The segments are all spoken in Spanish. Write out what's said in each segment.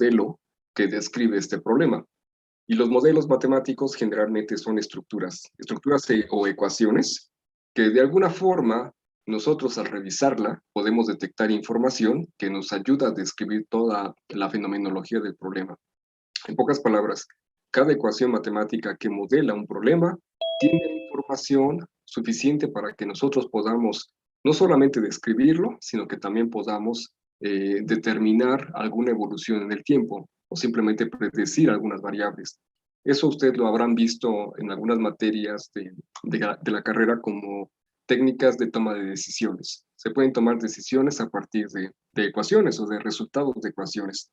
modelo que describe este problema. Y los modelos matemáticos generalmente son o ecuaciones, que de alguna forma nosotros al revisarla podemos detectar información que nos ayuda a describir toda la fenomenología del problema. En pocas palabras, cada ecuación matemática que modela un problema tiene información suficiente para que nosotros podamos no solamente describirlo, sino que también podamos determinar alguna evolución en el tiempo o simplemente predecir algunas variables. Eso usted lo habrán visto en algunas materias de la carrera como técnicas de toma de decisiones. Se pueden tomar decisiones a partir de ecuaciones o de resultados de ecuaciones.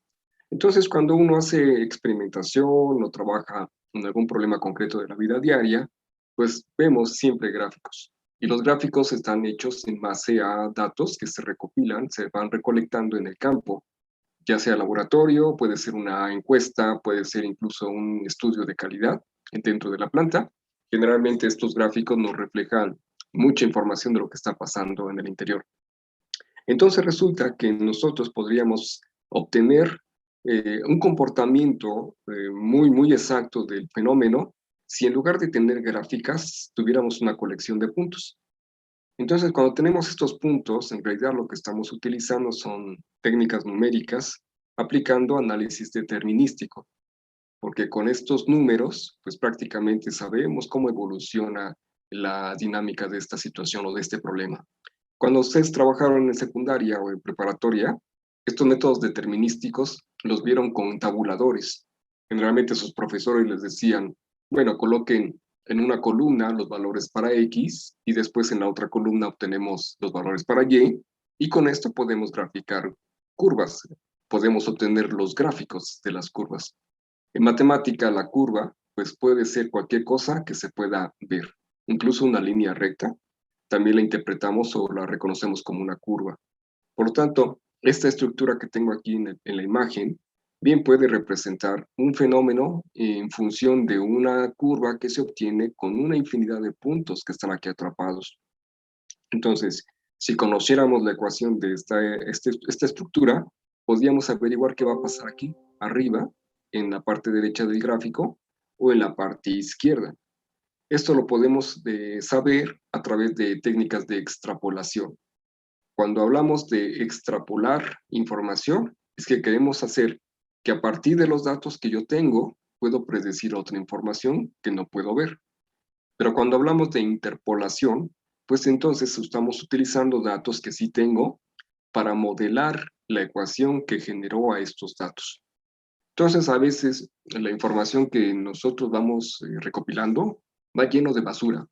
Entonces, cuando uno hace experimentación o trabaja en algún problema concreto de la vida diaria, pues vemos siempre gráficos. Y los gráficos están hechos en base a datos que se recopilan, se van recolectando en el campo, ya sea laboratorio, puede ser una encuesta, puede ser incluso un estudio de calidad dentro de la planta. Generalmente estos gráficos nos reflejan mucha información de lo que está pasando en el interior. Entonces resulta que nosotros podríamos obtener un comportamiento muy exacto del fenómeno si en lugar de tener gráficas tuviéramos una colección de puntos. Entonces, cuando tenemos estos puntos, en realidad lo que estamos utilizando son técnicas numéricas aplicando análisis determinístico, porque con estos números, pues prácticamente sabemos cómo evoluciona la dinámica de esta situación o de este problema. Cuando ustedes trabajaron en secundaria o en preparatoria, estos métodos determinísticos los vieron con tabuladores. Generalmente sus profesores les decían, bueno, coloquen en una columna los valores para X y después en la otra columna obtenemos los valores para y con esto podemos graficar curvas, podemos obtener los gráficos de las curvas. En matemática, la curva pues puede ser cualquier cosa que se pueda ver, incluso una línea recta, también la interpretamos o la reconocemos como una curva. Por lo tanto, esta estructura que tengo aquí en la imagen, bien puede representar un fenómeno en función de una curva que se obtiene con una infinidad de puntos que están aquí atrapados. Entonces, si conociéramos la ecuación de esta estructura, podríamos averiguar qué va a pasar aquí, arriba, en la parte derecha del gráfico, o en la parte izquierda. Esto lo podemos saber a través de técnicas de extrapolación. Cuando hablamos de extrapolar información, es que queremos hacer que a partir de los datos que yo tengo, puedo predecir otra información que no puedo ver. Pero cuando hablamos de interpolación, pues entonces estamos utilizando datos que sí tengo para modelar la ecuación que generó a estos datos. Entonces, a veces la información que nosotros vamos recopilando va lleno de basura,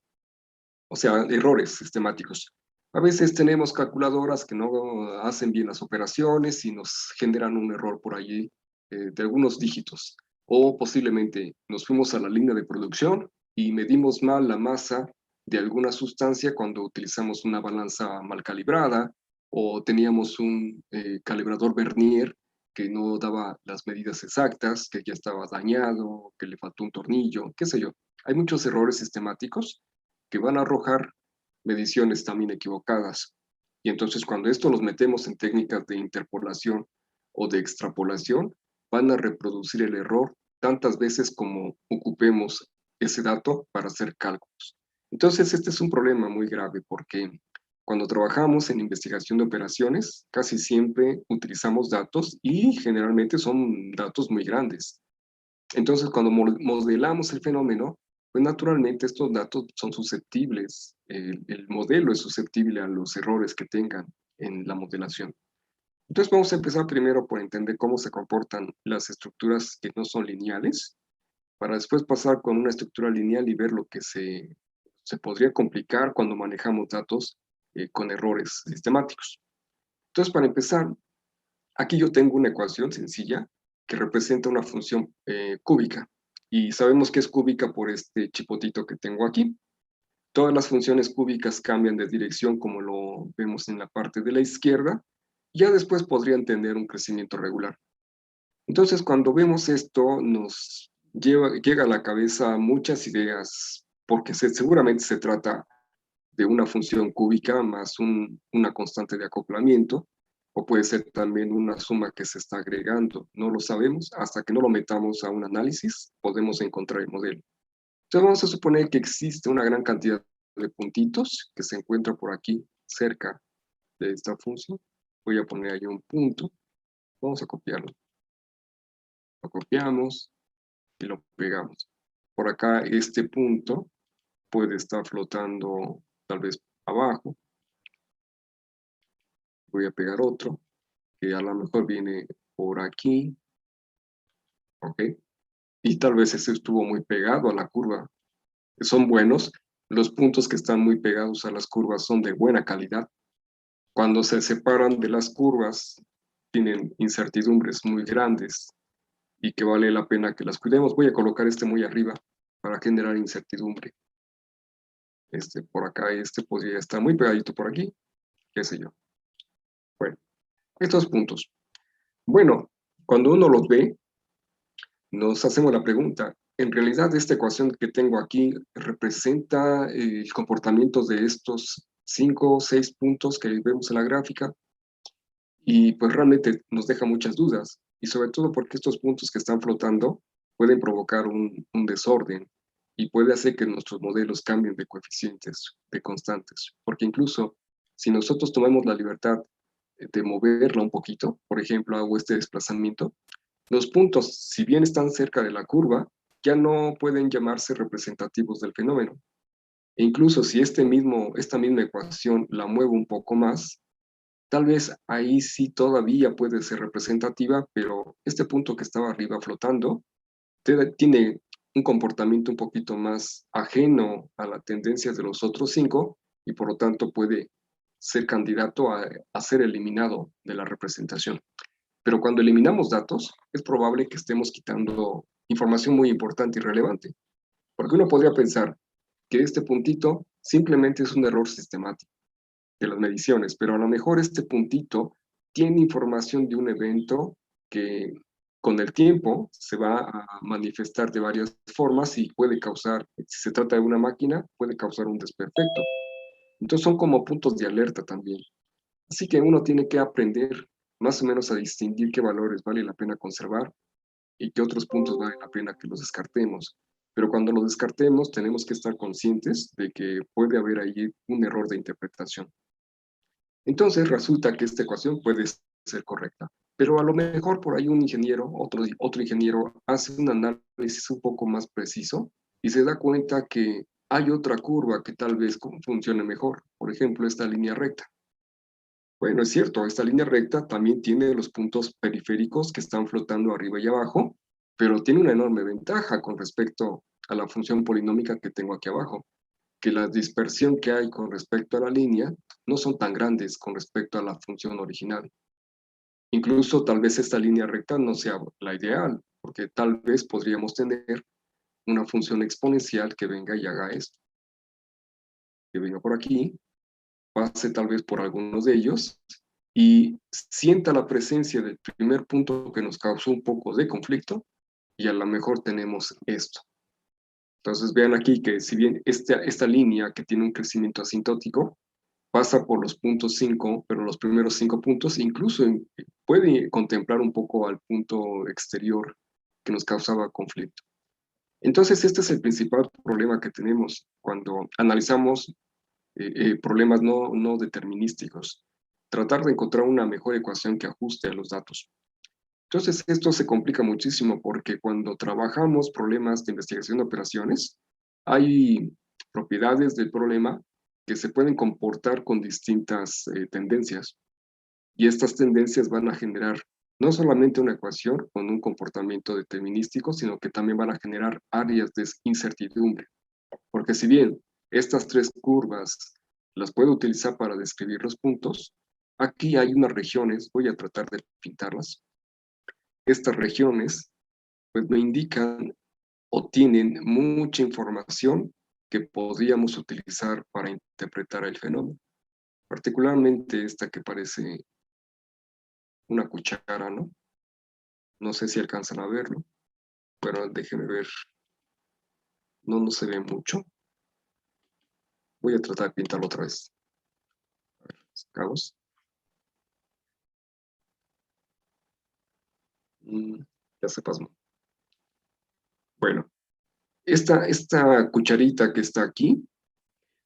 o sea, errores sistemáticos. A veces tenemos calculadoras que no hacen bien las operaciones y nos generan un error por allí de algunos dígitos. O posiblemente nos fuimos a la línea de producción y medimos mal la masa de alguna sustancia cuando utilizamos una balanza mal calibrada o teníamos un calibrador Vernier que no daba las medidas exactas, que ya estaba dañado, que le faltó un tornillo, qué sé yo. Hay muchos errores sistemáticos que van a arrojar mediciones también equivocadas. Y entonces cuando esto los metemos en técnicas de interpolación o de extrapolación, van a reproducir el error tantas veces como ocupemos ese dato para hacer cálculos. Entonces este es un problema muy grave porque cuando trabajamos en investigación de operaciones, casi siempre utilizamos datos y generalmente son datos muy grandes. Entonces, cuando modelamos el fenómeno, pues naturalmente estos datos son susceptibles, el modelo es susceptible a los errores que tengan en la modelación. Entonces vamos a empezar primero por entender cómo se comportan las estructuras que no son lineales, para después pasar con una estructura lineal y ver lo que se podría complicar cuando manejamos datos con errores sistemáticos. Entonces, para empezar, aquí yo tengo una ecuación sencilla que representa una función cúbica. Y sabemos que es cúbica por este chipotito que tengo aquí. Todas las funciones cúbicas cambian de dirección como lo vemos en la parte de la izquierda. Ya después podrían tener un crecimiento regular. Entonces, cuando vemos esto, nos llega a la cabeza muchas ideas, porque seguramente se trata de una función cúbica más una constante de acoplamiento, o puede ser también una suma que se está agregando. No lo sabemos, hasta que no lo metamos a un análisis, podemos encontrar el modelo. Entonces vamos a suponer que existe una gran cantidad de puntitos que se encuentra por aquí, cerca de esta función. Voy a poner ahí un punto, vamos a copiarlo. Lo copiamos y lo pegamos. Por acá este punto puede estar flotando tal vez abajo. Voy a pegar otro, que a lo mejor viene por aquí, ¿ok? Y tal vez ese estuvo muy pegado a la curva. Son buenos, los puntos que están muy pegados a las curvas son de buena calidad. Cuando se separan de las curvas, tienen incertidumbres muy grandes y que vale la pena que las cuidemos. Voy a colocar este muy arriba para generar incertidumbre. Este por acá, este podría estar muy pegadito por aquí, qué sé yo. Bueno, estos puntos. Bueno, cuando uno los ve, nos hacemos la pregunta, ¿en realidad esta ecuación que tengo aquí representa el comportamiento de estos 5 o 6 puntos que vemos en la gráfica? Y pues realmente nos deja muchas dudas, y sobre todo porque estos puntos que están flotando pueden provocar un desorden y puede hacer que nuestros modelos cambien de coeficientes, de constantes, porque incluso si nosotros tomamos la libertad de moverla un poquito, por ejemplo, hago este desplazamiento, los puntos, si bien están cerca de la curva, ya no pueden llamarse representativos del fenómeno. E incluso si esta misma ecuación la muevo un poco más, tal vez ahí sí todavía puede ser representativa, pero este punto que estaba arriba flotando tiene un comportamiento un poquito más ajeno a las tendencias de los otros 5 y por lo tanto puede ser candidato a ser eliminado de la representación. Pero cuando eliminamos datos, es probable que estemos quitando información muy importante y relevante. Porque uno podría pensar que este puntito simplemente es un error sistemático de las mediciones, pero a lo mejor este puntito tiene información de un evento que con el tiempo se va a manifestar de varias formas y puede causar, si se trata de una máquina, puede causar un desperfecto. Entonces son como puntos de alerta también. Así que uno tiene que aprender más o menos a distinguir qué valores vale la pena conservar y qué otros puntos vale la pena que los descartemos. Pero cuando los descartemos, tenemos que estar conscientes de que puede haber ahí un error de interpretación. Entonces resulta que esta ecuación puede ser correcta, pero a lo mejor por ahí un ingeniero, otro ingeniero, hace un análisis un poco más preciso y se da cuenta que hay otra curva que tal vez funcione mejor, por ejemplo, esta línea recta. Bueno, es cierto, esta línea recta también tiene los puntos periféricos que están flotando arriba y abajo, pero tiene una enorme ventaja con respecto a la función polinómica que tengo aquí abajo, que la dispersión que hay con respecto a la línea no son tan grandes con respecto a la función original. Incluso tal vez esta línea recta no sea la ideal, porque tal vez podríamos tener una función exponencial que venga y haga esto, que venga por aquí, pase tal vez por algunos de ellos y sienta la presencia del primer punto que nos causó un poco de conflicto y a lo mejor tenemos esto. Entonces vean aquí que si bien esta línea que tiene un crecimiento asintótico pasa por los puntos 5, pero los primeros 5 puntos incluso puede contemplar un poco al punto exterior que nos causaba conflicto. Entonces este es el principal problema que tenemos cuando analizamos problemas no determinísticos. Tratar de encontrar una mejor ecuación que ajuste a los datos. Entonces esto se complica muchísimo porque cuando trabajamos problemas de investigación de operaciones, hay propiedades del problema que se pueden comportar con distintas tendencias. Y estas tendencias van a generar no solamente una ecuación con un comportamiento determinístico, sino que también van a generar áreas de incertidumbre. Porque si bien estas tres curvas las puedo utilizar para describir los puntos, aquí hay unas regiones, voy a tratar de pintarlas. Estas regiones pues me indican o tienen mucha información que podríamos utilizar para interpretar el fenómeno. Particularmente esta que parece una cuchara, ¿no? No sé si alcanzan a verlo, pero déjenme ver. No se ve mucho. Voy a tratar de pintarlo otra vez. A ver, sacamos. Ya se pasmó. Bueno, esta cucharita que está aquí,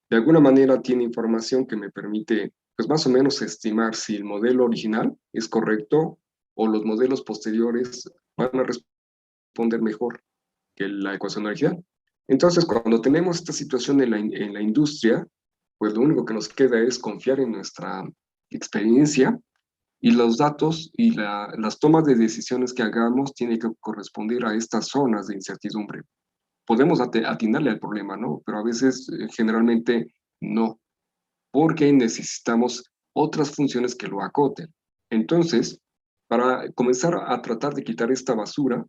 de alguna manera tiene información que me permite, pues más o menos estimar si el modelo original es correcto o los modelos posteriores van a responder mejor que la ecuación original. Entonces, cuando tenemos esta situación en la industria, pues lo único que nos queda es confiar en nuestra experiencia y los datos y las tomas de decisiones que hagamos tienen que corresponder a estas zonas de incertidumbre. Podemos atinarle al problema, ¿no? Pero a veces, generalmente, no, porque necesitamos otras funciones que lo acoten. Entonces, para comenzar a tratar de quitar esta basura,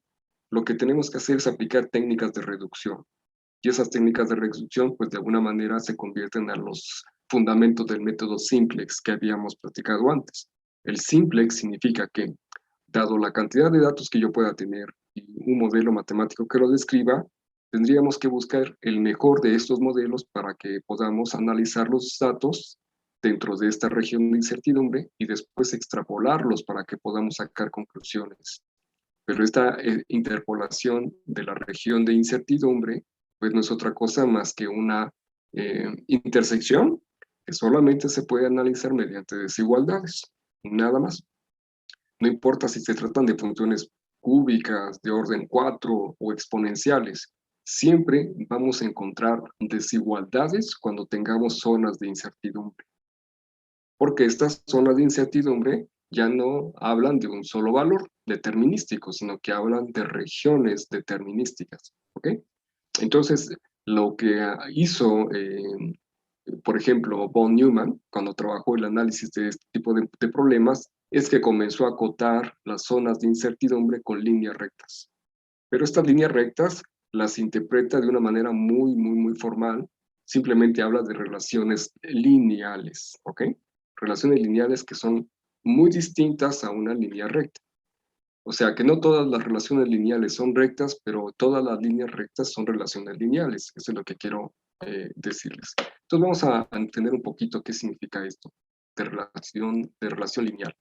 lo que tenemos que hacer es aplicar técnicas de reducción. Y esas técnicas de reducción, pues de alguna manera se convierten en los fundamentos del método simplex que habíamos platicado antes. El simplex significa que, dado la cantidad de datos que yo pueda tener y un modelo matemático que lo describa, tendríamos que buscar el mejor de estos modelos para que podamos analizar los datos dentro de esta región de incertidumbre y después extrapolarlos para que podamos sacar conclusiones. Pero esta interpolación de la región de incertidumbre, pues no es otra cosa más que una intersección que solamente se puede analizar mediante desigualdades, nada más. No importa si se tratan de funciones cúbicas de orden 4 o exponenciales, siempre vamos a encontrar desigualdades cuando tengamos zonas de incertidumbre. Porque estas zonas de incertidumbre ya no hablan de un solo valor determinístico, sino que hablan de regiones determinísticas. ¿Ok? Entonces, lo que hizo, por ejemplo, von Neumann, cuando trabajó el análisis de este tipo de problemas, es que comenzó a acotar las zonas de incertidumbre con líneas rectas. Pero estas líneas rectas las interpreta de una manera muy formal. Simplemente habla de relaciones lineales, ¿ok? Relaciones lineales que son muy distintas a una línea recta. O sea que no todas las relaciones lineales son rectas, pero todas las líneas rectas son relaciones lineales. Eso es lo que quiero decirles. Entonces vamos a entender un poquito qué significa esto de relación lineal.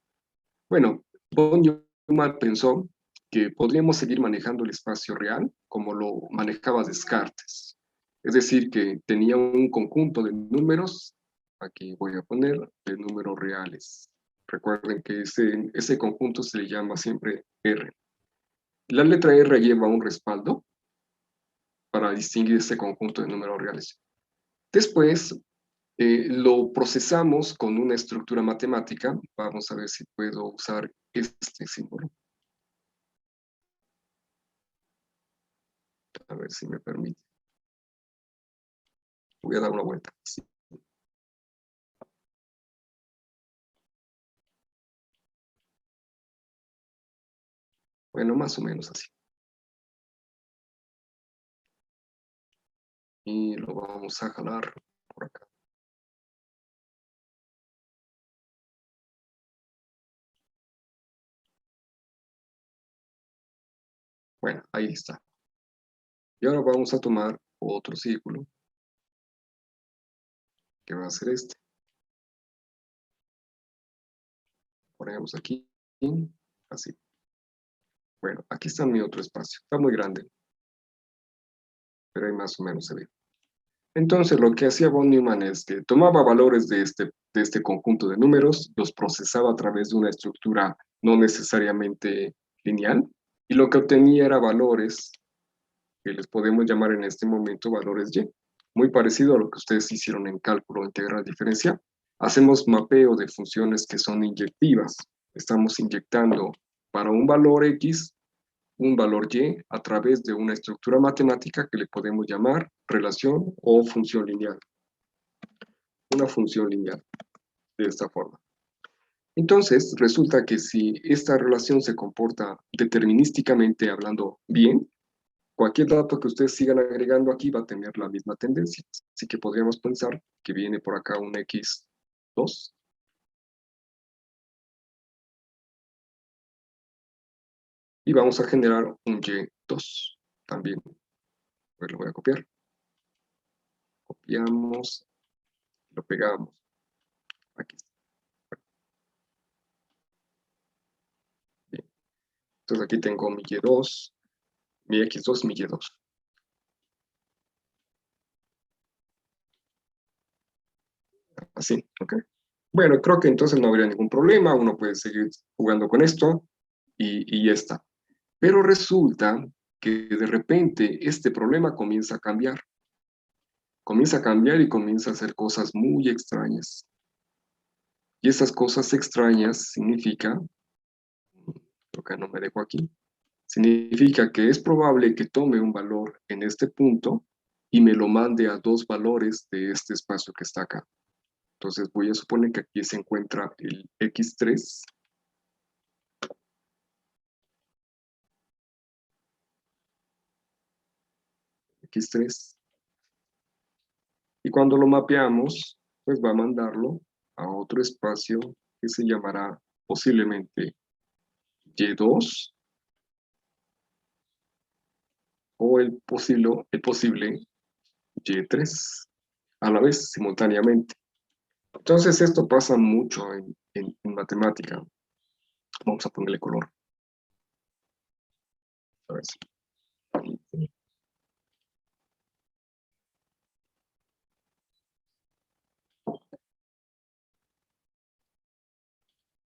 Bueno, von Neumann pensó que podríamos seguir manejando el espacio real como lo manejaba Descartes. Es decir, que tenía un conjunto de números, aquí voy a poner, de números reales. Recuerden que ese conjunto se le llama siempre R. La letra R lleva un respaldo para distinguir este conjunto de números reales. Después lo procesamos con una estructura matemática. Vamos a ver si puedo usar este símbolo. A ver si me permite. Voy a dar una vuelta. Sí. Bueno, más o menos así. Y lo vamos a jalar por acá. Bueno, ahí está. Y ahora vamos a tomar otro círculo, que va a ser este. Ponemos aquí, así. Bueno, aquí está mi otro espacio. Está muy grande, pero ahí más o menos se ve. Entonces, lo que hacía von Neumann es que tomaba valores de este conjunto de números, los procesaba a través de una estructura no necesariamente lineal, y lo que obtenía era valores que les podemos llamar en este momento valores Y. Muy parecido a lo que ustedes hicieron en cálculo integral diferencial. Hacemos mapeo de funciones que son inyectivas. Estamos inyectando para un valor X un valor Y a través de una estructura matemática que le podemos llamar relación o función lineal. Una función lineal, de esta forma. Entonces, resulta que si esta relación se comporta determinísticamente hablando bien, cualquier dato que ustedes sigan agregando aquí va a tener la misma tendencia. Así que podríamos pensar que viene por acá un X2. Y vamos a generar un Y2 también. Pues lo voy a copiar. Copiamos, lo pegamos. Aquí. Bien. Entonces aquí tengo mi Y2, mi X2, mi Y2. Así, ¿ok? Bueno, creo que entonces no habría ningún problema, uno puede seguir jugando con esto y ya está. Pero resulta que de repente este problema comienza a cambiar y comienza a hacer cosas muy extrañas. Y esas cosas extrañas significa, acá no me dejo aquí, significa que es probable que tome un valor en este punto y me lo mande a dos valores de este espacio que está acá. Entonces voy a suponer que aquí se encuentra el X3, X3, y cuando lo mapeamos, pues va a mandarlo a otro espacio que se llamará posiblemente Y2 o el posible Y3 a la vez, simultáneamente. Entonces esto pasa mucho en matemática. Vamos a ponerle color. A ver si-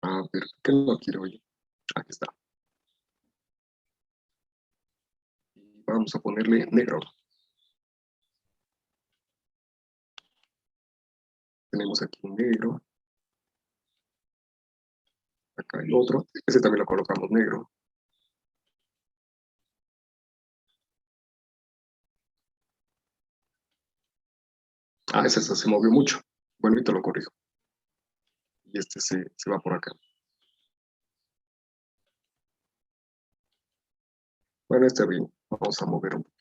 A ver, ¿qué lo quiero yo? Aquí está. Y vamos a ponerle negro. Tenemos aquí un negro. Acá hay otro. Ese también lo colocamos negro. Ah, ese se movió mucho. Bueno, ahorita lo corrijo. Y este se va por acá. Bueno, está bien. Vamos a mover un poco.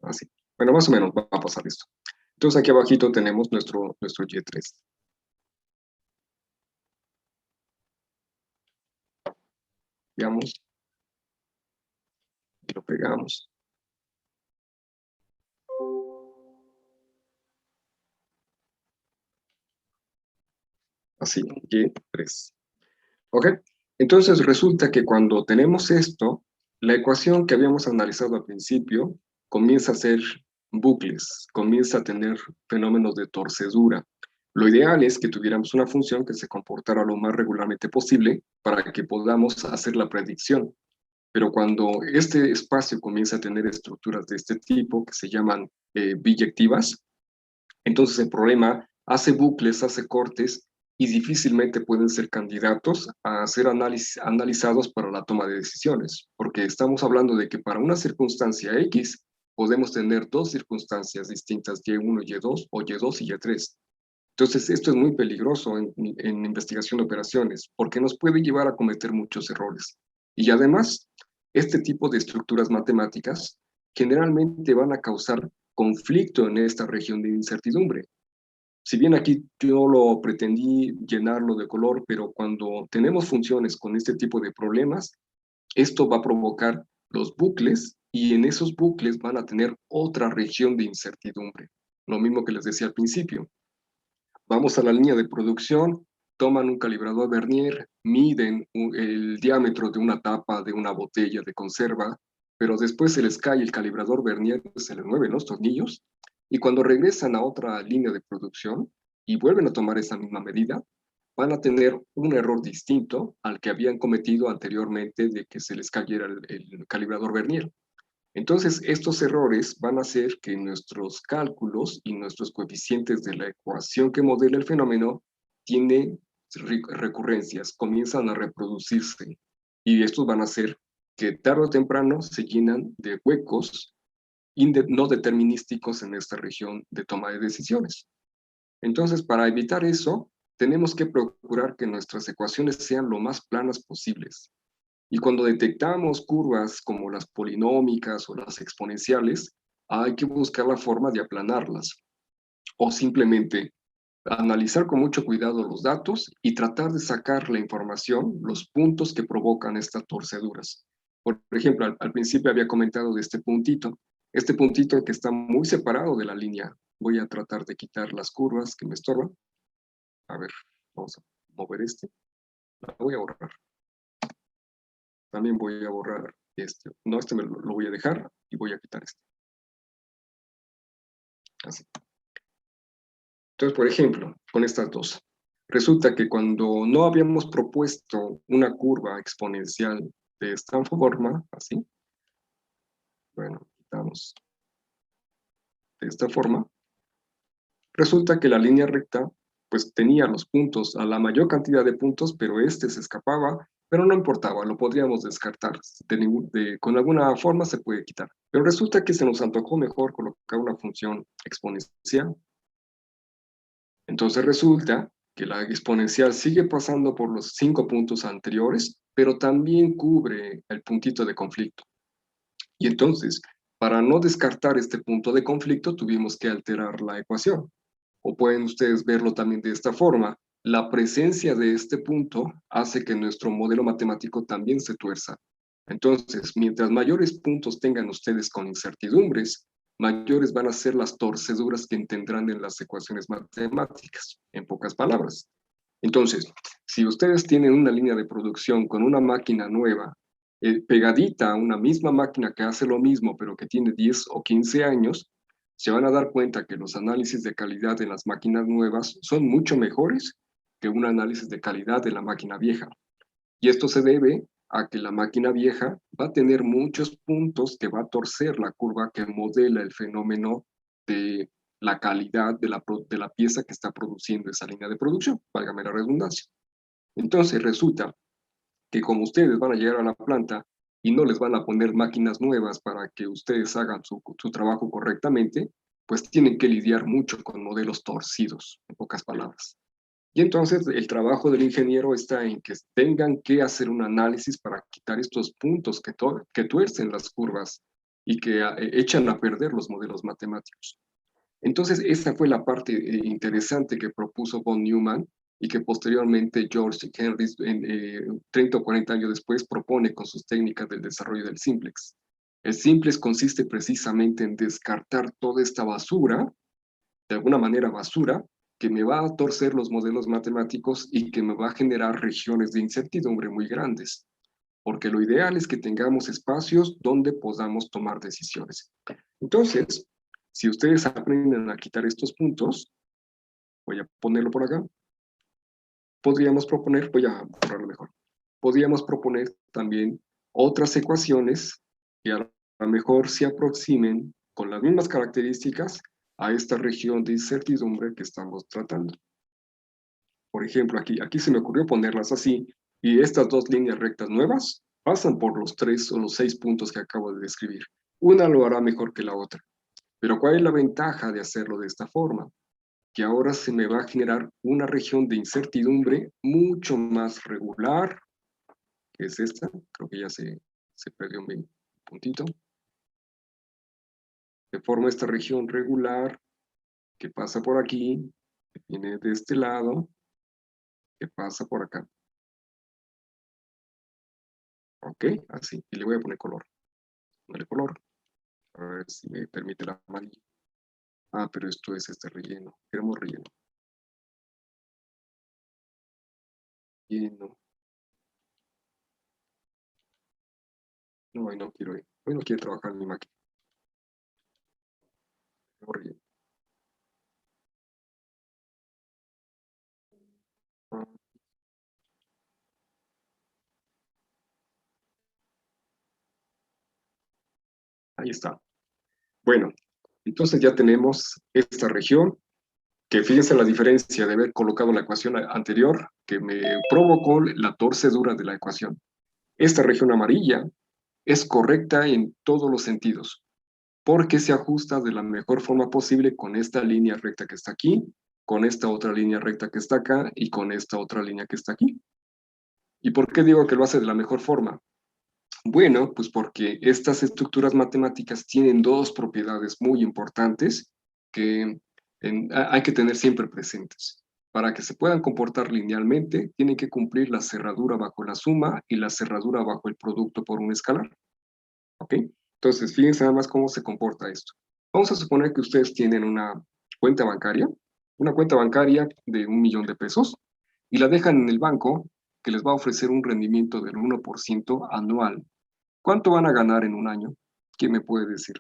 Así. Bueno, más o menos va a pasar esto. Entonces aquí abajito tenemos nuestro Y3. Veamos y lo pegamos. Así, Y3. ¿Ok? Entonces resulta que cuando tenemos esto, la ecuación que habíamos analizado al principio comienza a ser bucles, comienza a tener fenómenos de torcedura. Lo ideal es que tuviéramos una función que se comportara lo más regularmente posible para que podamos hacer la predicción. Pero cuando este espacio comienza a tener estructuras de este tipo, que se llaman biyectivas, entonces el problema hace bucles, hace cortes y difícilmente pueden ser candidatos a ser analizados para la toma de decisiones, porque estamos hablando de que para una circunstancia X podemos tener dos circunstancias distintas, Y1, Y2 o Y2 y Y3. Entonces, esto es muy peligroso en investigación de operaciones, porque nos puede llevar a cometer muchos errores. Y además, este tipo de estructuras matemáticas generalmente van a causar conflicto en esta región de incertidumbre. Si bien aquí yo lo pretendí llenarlo de color, pero cuando tenemos funciones con este tipo de problemas, esto va a provocar los bucles y en esos bucles van a tener otra región de incertidumbre. Lo mismo que les decía al principio. Vamos a la línea de producción, toman un calibrador Vernier, miden el diámetro de una tapa de una botella de conserva, pero después se les cae el calibrador Vernier, se les mueven los tornillos, y cuando regresan a otra línea de producción y vuelven a tomar esa misma medida, van a tener un error distinto al que habían cometido anteriormente de que se les cayera el calibrador Vernier. Entonces, estos errores van a hacer que nuestros cálculos y nuestros coeficientes de la ecuación que modela el fenómeno tienen recurrencias, comienzan a reproducirse. Y estos van a hacer que tarde o temprano se llenan de huecos no determinísticos en esta región de toma de decisiones. Entonces, para evitar eso, tenemos que procurar que nuestras ecuaciones sean lo más planas posibles. Y cuando detectamos curvas como las polinómicas o las exponenciales, hay que buscar la forma de aplanarlas o simplemente analizar con mucho cuidado los datos y tratar de sacar la información, los puntos que provocan estas torceduras. Por ejemplo, al principio había comentado de este puntito que está muy separado de la línea. Voy a tratar de quitar las curvas que me estorban. A ver, vamos a mover este. La voy a borrar. También voy a borrar este. No, este lo voy a dejar y voy a quitar este. Así. Entonces, por ejemplo, con estas dos. Resulta que cuando no habíamos propuesto una curva exponencial de esta forma, así, bueno, quitamos de esta forma, resulta que la línea recta pues tenía los puntos, a la mayor cantidad de puntos, pero este se escapaba, pero no importaba, lo podríamos descartar, con alguna forma se puede quitar. Pero resulta que se nos antojó mejor colocar una función exponencial. Entonces resulta que la exponencial sigue pasando por los 5 puntos anteriores, pero también cubre el puntito de conflicto. Y entonces, para no descartar este punto de conflicto, tuvimos que alterar la ecuación. O pueden ustedes verlo también de esta forma. La presencia de este punto hace que nuestro modelo matemático también se tuerza. Entonces, mientras mayores puntos tengan ustedes con incertidumbres, mayores van a ser las torceduras que tendrán en las ecuaciones matemáticas, en pocas palabras. Entonces, si ustedes tienen una línea de producción con una máquina nueva, pegadita a una misma máquina que hace lo mismo, pero que tiene 10 o 15 años, se van a dar cuenta que los análisis de calidad de las máquinas nuevas son mucho mejores que un análisis de calidad de la máquina vieja. Y esto se debe a que la máquina vieja va a tener muchos puntos que va a torcer la curva que modela el fenómeno de la calidad de la pieza que está produciendo esa línea de producción, válgame la redundancia. Entonces resulta que como ustedes van a llegar a la planta y no les van a poner máquinas nuevas para que ustedes hagan su trabajo correctamente, pues tienen que lidiar mucho con modelos torcidos, en pocas palabras. Y entonces el trabajo del ingeniero está en que tengan que hacer un análisis para quitar estos puntos que tuercen las curvas y que echan a perder los modelos matemáticos. Entonces, esa fue la parte interesante que propuso von Neumann y que posteriormente George Henry, 30 o 40 años después, propone con sus técnicas del desarrollo del simplex. El simplex consiste precisamente en descartar toda esta basura, de alguna manera basura, que me va a torcer los modelos matemáticos y que me va a generar regiones de incertidumbre muy grandes. Porque lo ideal es que tengamos espacios donde podamos tomar decisiones. Entonces, si ustedes aprenden a quitar estos puntos, voy a ponerlo por acá, podríamos proponer, voy a borrarlo mejor, podríamos proponer también otras ecuaciones que a lo mejor se aproximen con las mismas características a esta región de incertidumbre que estamos tratando. Por ejemplo, aquí se me ocurrió ponerlas así, y estas dos líneas rectas nuevas pasan por los 3 o los 6 puntos que acabo de describir. Una lo hará mejor que la otra. Pero ¿cuál es la ventaja de hacerlo de esta forma? Que ahora se me va a generar una región de incertidumbre mucho más regular, que es esta. Creo que ya se perdió un puntito. De forma esta región regular que pasa por aquí, que viene de este lado, que pasa por acá. Ok, así. Y le voy a poner color. Ponerle color. A ver si me permite el amarillo. Ah, pero esto es este relleno. Queremos relleno. Relleno. No, hoy no quiero. Hoy no quiero trabajar en mi máquina. Relleno. Ah, ahí está. Bueno, entonces ya tenemos esta región, que fíjense la diferencia de haber colocado la ecuación anterior, que me provocó la torcedura de la ecuación. Esta región amarilla es correcta en todos los sentidos, porque se ajusta de la mejor forma posible con esta línea recta que está aquí, con esta otra línea recta que está acá y con esta otra línea que está aquí. ¿Y por qué digo que lo hace de la mejor forma? Bueno, pues porque estas estructuras matemáticas tienen dos propiedades muy importantes que hay que tener siempre presentes. Para que se puedan comportar linealmente, tienen que cumplir la cerradura bajo la suma y la cerradura bajo el producto por un escalar. ¿Ok? Entonces, fíjense nada más cómo se comporta esto. Vamos a suponer que ustedes tienen una cuenta bancaria de 1 millón de pesos, y la dejan en el banco que les va a ofrecer un rendimiento del 1% anual. ¿Cuánto van a ganar en un año? ¿Quién me puede decir?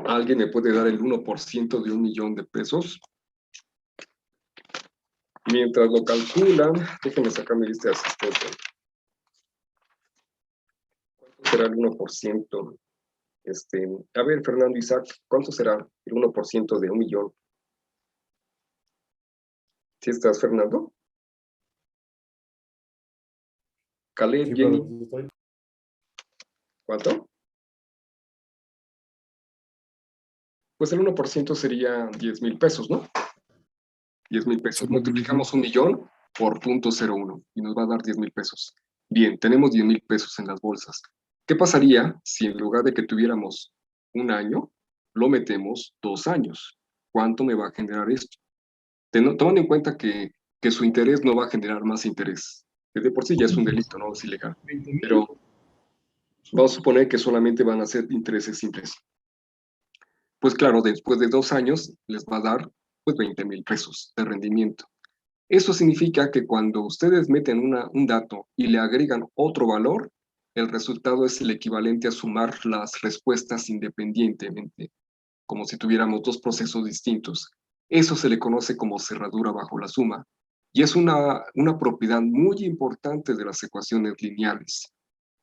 ¿Alguien me puede dar el 1% de 1.000.000 de pesos? Mientras lo calculan, déjenme sacar mi lista de asistentes. ¿Cuánto será el 1%? A ver, Fernando Isaac, ¿cuánto será el 1% de 1.000.000? ¿Sí estás, Fernando? Caleb, Sí, Jenny, estoy. ¿cuánto? Pues el 1% sería 10,000 pesos, ¿no? 10,000 pesos. Multiplicamos 1.000.000 por 0.01 y nos va a dar 10,000 pesos. Bien, tenemos 10,000 pesos en las bolsas. ¿Qué pasaría si en lugar de que tuviéramos un año, lo metemos 2 años? ¿Cuánto me va a generar esto? Tomando en cuenta que su interés no va a generar más interés, que de por sí ya es un delito, ¿no? Es ilegal. Pero vamos a suponer que solamente van a ser intereses simples. Pues claro, después de 2 años les va a dar pues 20,000 pesos de rendimiento. Eso significa que cuando ustedes meten un dato y le agregan otro valor, el resultado es el equivalente a sumar las respuestas independientemente, como si tuviéramos dos procesos distintos. Eso se le conoce como cerradura bajo la suma, y es una propiedad muy importante de las ecuaciones lineales.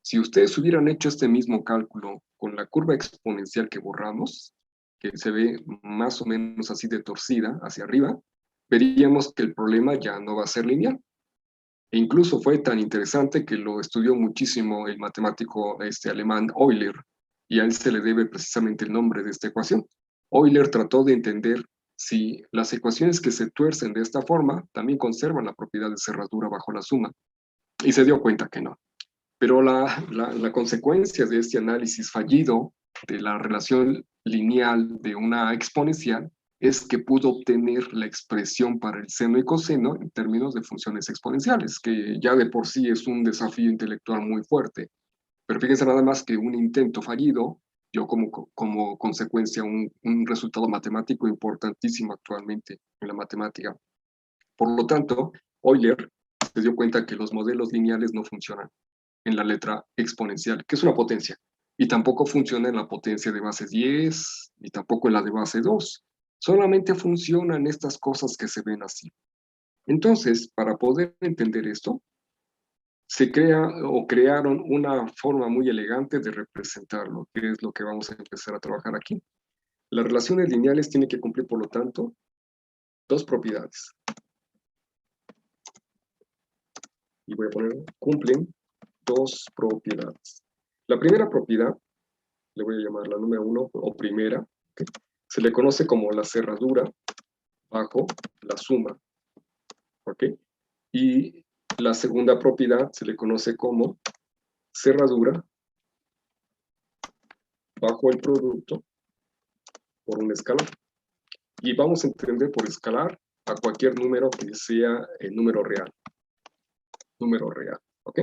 Si ustedes hubieran hecho este mismo cálculo con la curva exponencial que borramos, que se ve más o menos así de torcida hacia arriba, veríamos que el problema ya no va a ser lineal. E incluso fue tan interesante que lo estudió muchísimo el matemático alemán Euler, y a él se le debe precisamente el nombre de esta ecuación. Euler trató de entender si las ecuaciones que se tuercen de esta forma también conservan la propiedad de cerradura bajo la suma, y se dio cuenta que no. Pero la consecuencia de este análisis fallido de la relación lineal de una exponencial es que pudo obtener la expresión para el seno y coseno en términos de funciones exponenciales, que ya de por sí es un desafío intelectual muy fuerte. Pero fíjense nada más que un intento fallido dio como consecuencia un resultado matemático importantísimo actualmente en la matemática. Por lo tanto, Euler se dio cuenta que los modelos lineales no funcionan en la letra exponencial, que es una potencia, y tampoco funciona en la potencia de base 10, ni tampoco en la de base 2. Solamente funcionan estas cosas que se ven así. Entonces, para poder entender esto, se crearon una forma muy elegante de representarlo, que es lo que vamos a empezar a trabajar aquí. Las relaciones lineales tienen que cumplir, por lo tanto, dos propiedades. Y voy a poner, cumplen dos propiedades. La primera propiedad, le voy a llamar la número 1 o primera, ¿okay? Se le conoce como la cerradura bajo la suma, ¿ok? Y la segunda propiedad se le conoce como cerradura bajo el producto por un escalar. Y vamos a entender por escalar a cualquier número que sea el número real. Número real, ¿ok?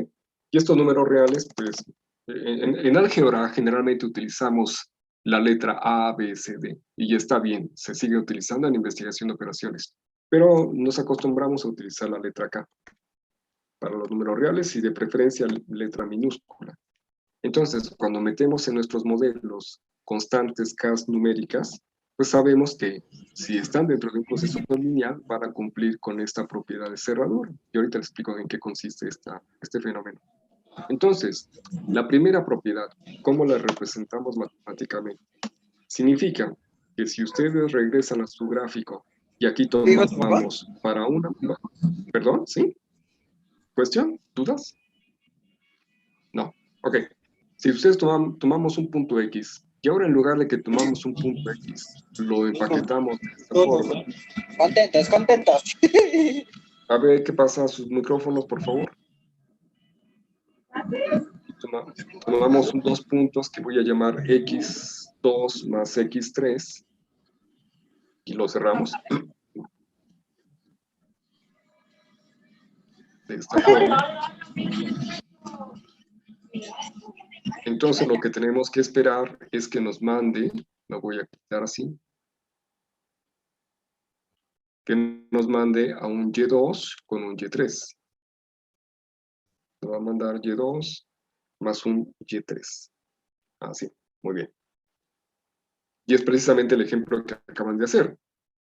Y estos números reales, pues, en álgebra generalmente utilizamos la letra A, B, C, D, y ya está bien, se sigue utilizando en investigación de operaciones, pero nos acostumbramos a utilizar la letra K para los números reales y de preferencia letra minúscula. Entonces, cuando metemos en nuestros modelos constantes K numéricas, pues sabemos que si están dentro de un proceso lineal van a cumplir con esta propiedad de cerradura. Y ahorita les explico en qué consiste este fenómeno. Entonces, la primera propiedad, ¿cómo la representamos matemáticamente? Significa que si ustedes regresan a su gráfico y aquí tomamos para una... ¿Perdón? ¿Sí? ¿Cuestión? ¿Dudas? No. Ok. Si ustedes tomamos un punto X y ahora en lugar de que tomamos un punto X, lo empaquetamos de esta forma. Contentos, contentos. A ver qué pasa a sus micrófonos, por favor. Tomamos dos puntos que voy a llamar X2 más X3 y lo cerramos. De esta forma. Entonces lo que tenemos que esperar es que nos mande, lo voy a quitar así, que nos mande a un Y2 con un Y3. Nos va a mandar Y2 más un Y3. Así, muy bien. Y es precisamente el ejemplo que acaban de hacer.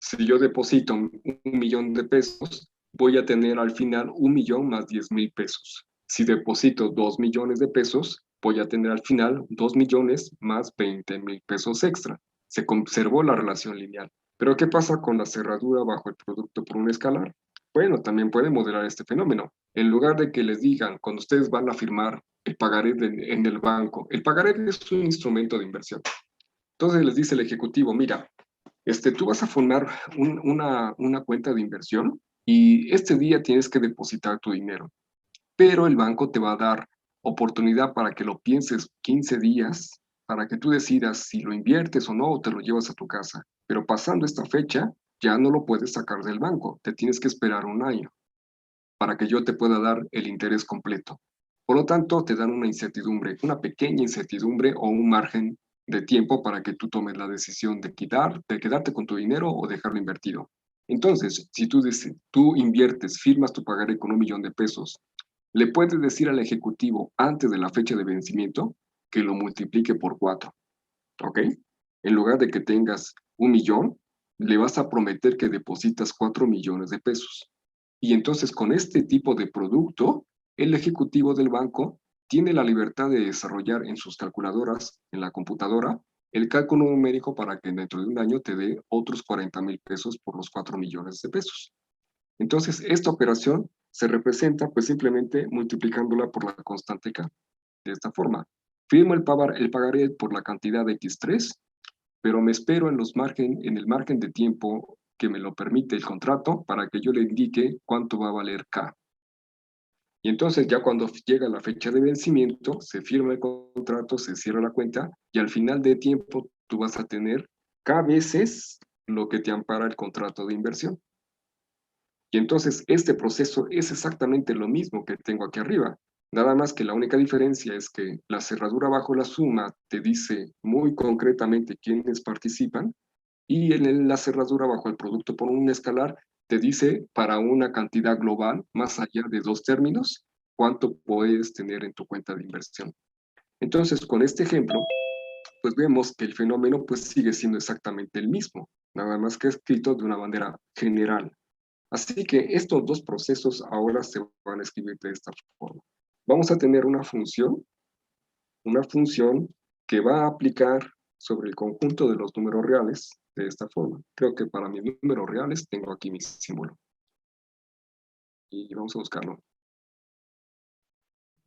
Si yo deposito 1 millón de pesos, voy a tener al final 1 millón más 10,000 pesos. Si deposito 2 millones de pesos, voy a tener al final 2 millones más 20,000 pesos extra. Se conservó la relación lineal. Pero ¿qué pasa con la cerradura bajo el producto por un escalar? Bueno, también pueden modelar este fenómeno. En lugar de que les digan, cuando ustedes van a firmar el pagaré en el banco, el pagaré es un instrumento de inversión. Entonces les dice el ejecutivo, mira, tú vas a formar una cuenta de inversión y este día tienes que depositar tu dinero, pero el banco te va a dar oportunidad para que lo pienses 15 días, para que tú decidas si lo inviertes o no o te lo llevas a tu casa. Pero pasando esta fecha, ya no lo puedes sacar del banco, te tienes que esperar un año para que yo te pueda dar el interés completo. Por lo tanto, te dan una incertidumbre, una pequeña incertidumbre o un margen de tiempo para que tú tomes la decisión de quedarte con tu dinero o dejarlo invertido. Entonces, si tú inviertes, firmas tu pagaré con 1 millón de pesos, le puedes decir al ejecutivo antes de la fecha de vencimiento que lo multiplique por 4, ¿ok? En lugar de que tengas 1 millón, le vas a prometer que depositas 4 millones de pesos. Y entonces con este tipo de producto, el ejecutivo del banco tiene la libertad de desarrollar en sus calculadoras, en la computadora, el cálculo numérico para que dentro de un año te dé otros 40,000 pesos por los 4 millones de pesos. Entonces, esta operación se representa pues simplemente multiplicándola por la constante K. De esta forma, firmo el pagaré por la cantidad de X3, pero me espero en el margen de tiempo que me lo permite el contrato para que yo le indique cuánto va a valer K. Y entonces ya cuando llega la fecha de vencimiento, se firma el contrato, se cierra la cuenta y al final de tiempo tú vas a tener K veces lo que te ampara el contrato de inversión. Y entonces este proceso es exactamente lo mismo que tengo aquí arriba. Nada más que la única diferencia es que la cerradura bajo la suma te dice muy concretamente quiénes participan y en la cerradura bajo el producto por un escalar te dice para una cantidad global, más allá de 2 términos, cuánto puedes tener en tu cuenta de inversión. Entonces, con este ejemplo, pues vemos que el fenómeno pues sigue siendo exactamente el mismo, nada más que escrito de una manera general. Así que estos dos procesos ahora se van a escribir de esta forma. Vamos a tener una función que va a aplicar sobre el conjunto de los números reales de esta forma. Creo que para mis números reales tengo aquí mi símbolo. Y vamos a buscarlo.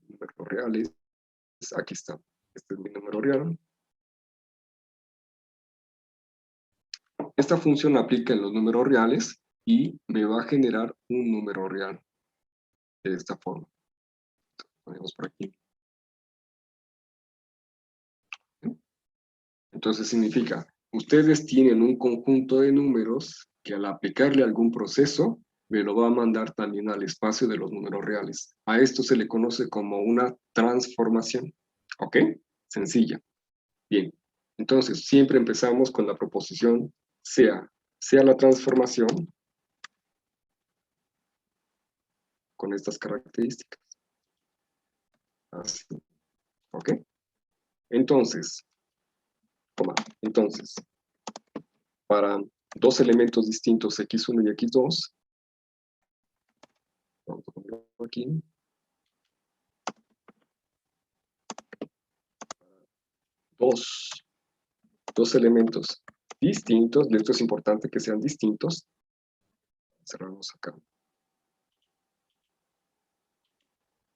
Números reales, aquí está. Este es mi número real. Esta función aplica en los números reales y me va a generar un número real de esta forma. Ponemos por aquí. Entonces significa, ustedes tienen un conjunto de números que al aplicarle algún proceso, me lo va a mandar también al espacio de los números reales. A esto se le conoce como una transformación. ¿Ok? Sencilla. Bien. Entonces, siempre empezamos con la proposición sea la transformación con estas características. Así. ¿Ok? Entonces, para dos elementos distintos, x1 y x2, vamos a ponerlo aquí. Dos elementos distintos, de esto es importante que sean distintos. Cerramos acá.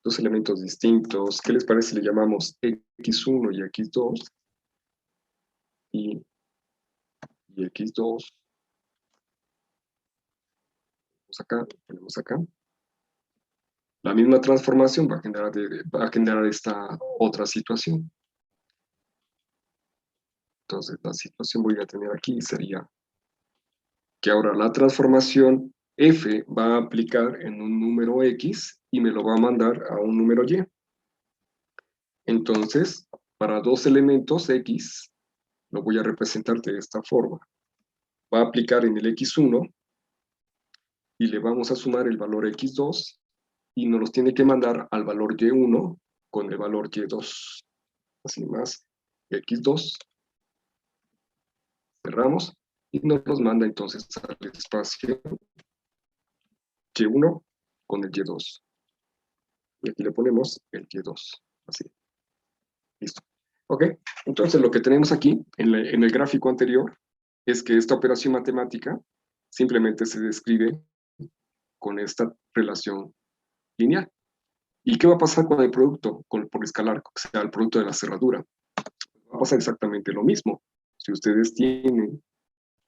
Dos elementos distintos, ¿qué les parece si le llamamos x1 y x2? Y x2. Ponemos acá. La misma transformación va a generar esta otra situación. Entonces, la situación voy a tener aquí sería que ahora la transformación f va a aplicar en un número x y me lo va a mandar a un número y. Entonces, para dos elementos x, lo voy a representar de esta forma. Va a aplicar en el x1 y le vamos a sumar el valor x2 y nos los tiene que mandar al valor y1 con el valor y2. Así más, x2. Cerramos y nos los manda entonces al espacio y1 con el y2. Y aquí le ponemos el y2. Así. Listo. Ok, entonces lo que tenemos aquí en el gráfico anterior es que esta operación matemática simplemente se describe con esta relación lineal. ¿Y qué va a pasar con el producto por escalar, o sea, el producto de la cerradura? Va a pasar exactamente lo mismo. Si ustedes tienen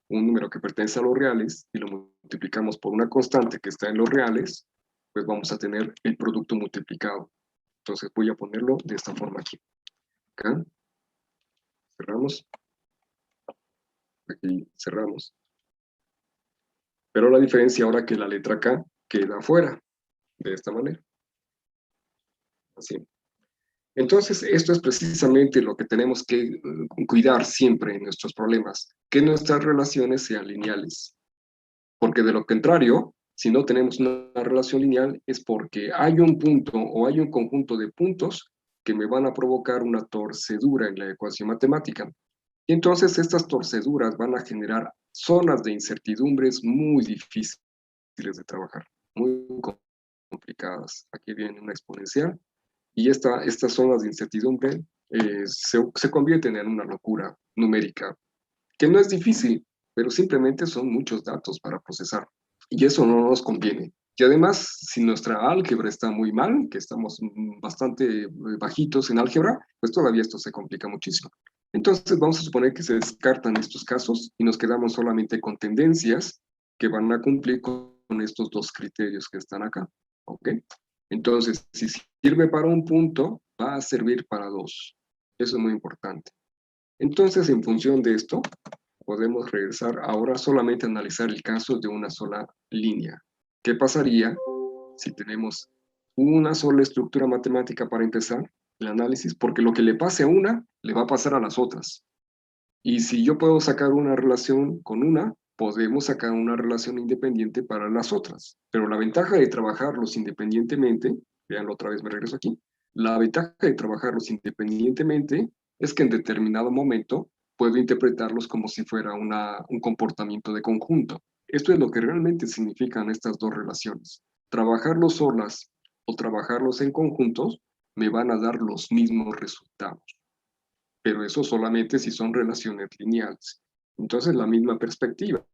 un número que pertenece a los reales y lo multiplicamos por una constante que está en los reales, pues vamos a tener el producto multiplicado. Entonces voy a ponerlo de esta forma aquí. Acá, cerramos. Aquí cerramos. Pero la diferencia ahora que la letra K queda afuera, de esta manera. Así. Entonces, esto es precisamente lo que tenemos que cuidar siempre en nuestros problemas, que nuestras relaciones sean lineales. Porque de lo contrario, si no tenemos una relación lineal, es porque hay un punto o hay un conjunto de puntos que me van a provocar una torcedura en la ecuación matemática. Y entonces estas torceduras van a generar zonas de incertidumbres muy difíciles de trabajar, muy complicadas. Aquí viene una exponencial y estas zonas de incertidumbre se convierten en una locura numérica, que no es difícil, pero simplemente son muchos datos para procesar. Y eso no nos conviene. Y además, si nuestra álgebra está muy mal, que estamos bastante bajitos en álgebra, pues todavía esto se complica muchísimo. Entonces vamos a suponer que se descartan estos casos y nos quedamos solamente con tendencias que van a cumplir con estos dos criterios que están acá. ¿Ok? Entonces, si sirve para un punto, va a servir para dos. Eso es muy importante. Entonces, en función de esto, podemos regresar ahora solamente a analizar el caso de una sola línea. ¿Qué pasaría si tenemos una sola estructura matemática para empezar el análisis? Porque lo que le pase a una, le va a pasar a las otras. Y si yo puedo sacar una relación con una, podemos sacar una relación independiente para las otras. Pero la ventaja de trabajarlos independientemente, veanlo otra vez, me regreso aquí, la ventaja de trabajarlos independientemente es que en determinado momento puedo interpretarlos como si fuera un comportamiento de conjunto. Esto es lo que realmente significan estas dos relaciones. Trabajarlos solas o trabajarlos en conjuntos me van a dar los mismos resultados. Pero eso solamente si son relaciones lineales. Entonces, la misma perspectiva.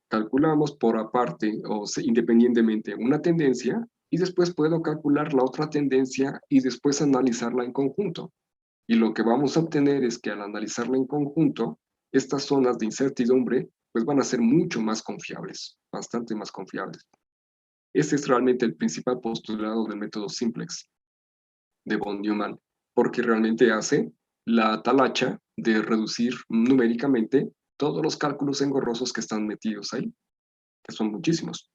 Calculamos por aparte o independientemente una tendencia y después puedo calcular la otra tendencia y después analizarla en conjunto. Y lo que vamos a obtener es que al analizarla en conjunto, estas zonas de incertidumbre pues van a ser mucho más confiables, bastante más confiables. Ese es realmente el principal postulado del método simplex de von Neumann, porque realmente hace la talacha de reducir numéricamente todos los cálculos engorrosos que están metidos ahí, que son muchísimos.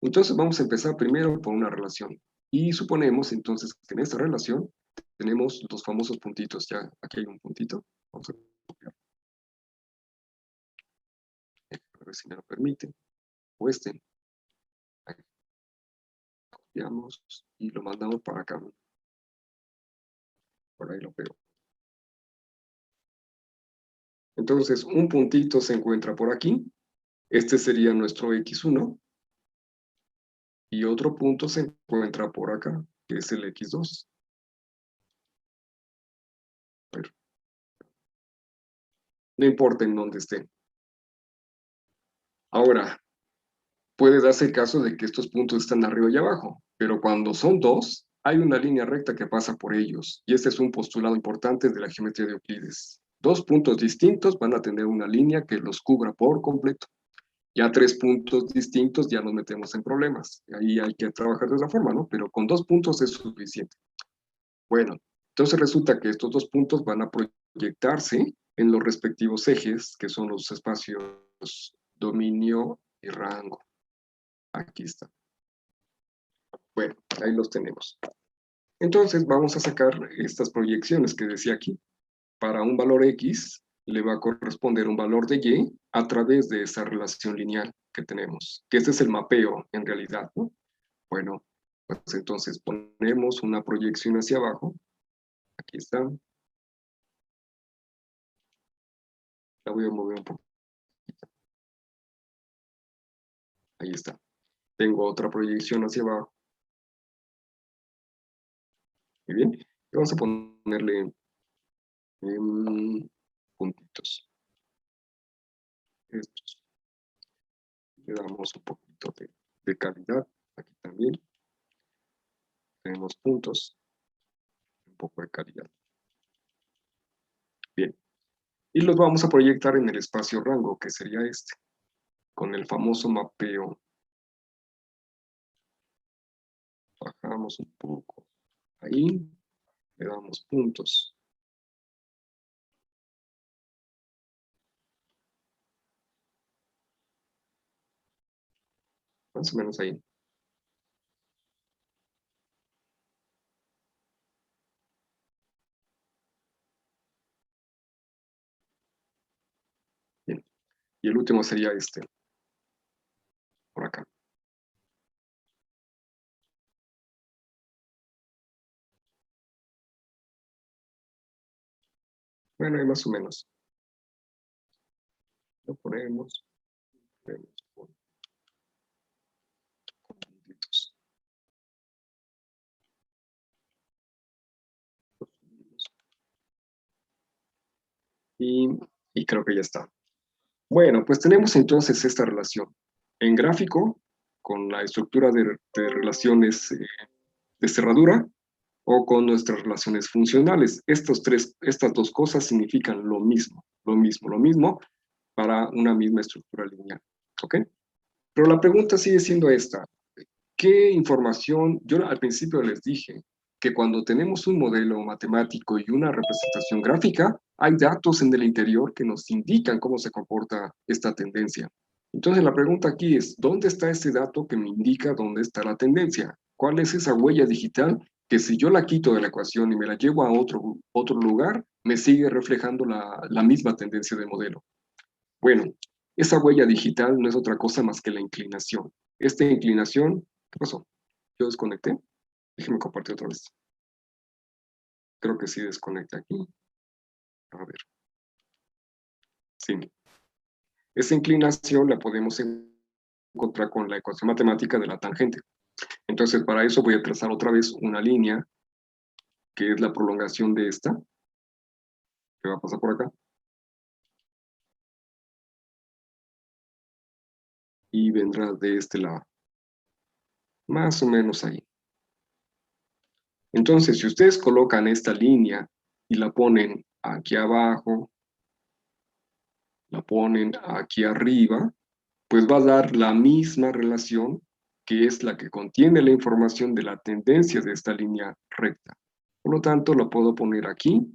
Entonces vamos a empezar primero por una relación. Y suponemos entonces que en esta relación tenemos los famosos puntitos. Ya aquí hay un puntito. Vamos a copiar. A ver si me lo permite. O este. Aquí. Copiamos y lo mandamos para acá. Por ahí lo pego. Entonces, un puntito se encuentra por aquí. Este sería nuestro x1. Y otro punto se encuentra por acá, que es el x2. Pero no importa en dónde esté. Ahora, puede darse el caso de que estos puntos están arriba y abajo, pero cuando son dos, hay una línea recta que pasa por ellos. Y este es un postulado importante de la geometría de Euclides. Dos puntos distintos van a tener una línea que los cubra por completo. Ya tres puntos distintos ya nos metemos en problemas. Ahí hay que trabajar de otra forma, ¿no? Pero con dos puntos es suficiente. Bueno, entonces resulta que estos dos puntos van a proyectarse en los respectivos ejes, que son los espacios dominio y rango. Aquí está. Bueno, ahí los tenemos. Entonces vamos a sacar estas proyecciones que decía aquí. Para un valor X le va a corresponder un valor de Y a través de esa relación lineal. que tenemos, que este es el mapeo en realidad, ¿no? Bueno, pues entonces ponemos una proyección hacia abajo. Aquí está. La voy a mover un poco. Ahí está. Tengo otra proyección hacia abajo. Muy bien. Y vamos a ponerle puntitos. Estos. Le damos un poquito de calidad. Aquí también. Tenemos puntos. Un poco de calidad. Bien. Y los vamos a proyectar en el espacio rango, que sería este, con el famoso mapeo. Bajamos un poco. Ahí le damos puntos. Más o menos ahí. Bien. Y el último sería este, por acá. Bueno, ahí más o menos. Lo ponemos con puntitos. Y, y creo que ya está. Bueno, pues tenemos entonces esta relación. En gráfico, con la estructura de relaciones de cerradura, o con nuestras relaciones funcionales. Estas dos cosas significan lo mismo, lo mismo, lo mismo para una misma estructura lineal. ¿Ok? Pero la pregunta sigue siendo esta. ¿Qué información? Yo al principio les dije que cuando tenemos un modelo matemático y una representación gráfica, hay datos en el interior que nos indican cómo se comporta esta tendencia. Entonces la pregunta aquí es, ¿dónde está ese dato que me indica dónde está la tendencia? ¿Cuál es esa huella digital que si yo la quito de la ecuación y me la llevo a otro lugar, me sigue reflejando la misma tendencia del modelo? Bueno, esa huella digital no es otra cosa más que la inclinación. Esta inclinación, ¿qué pasó? Yo desconecté. Déjeme compartir otra vez. Creo que sí desconecté aquí. A ver. Sí. Esa inclinación la podemos encontrar con la ecuación matemática de la tangente. Entonces, para eso voy a trazar otra vez una línea, que es la prolongación de esta, que va a pasar por acá. Y vendrá de este lado. Más o menos ahí. Entonces, si ustedes colocan esta línea y la ponen aquí abajo, la ponen aquí arriba, pues va a dar la misma relación que es la que contiene la información de la tendencia de esta línea recta. Por lo tanto, la puedo poner aquí,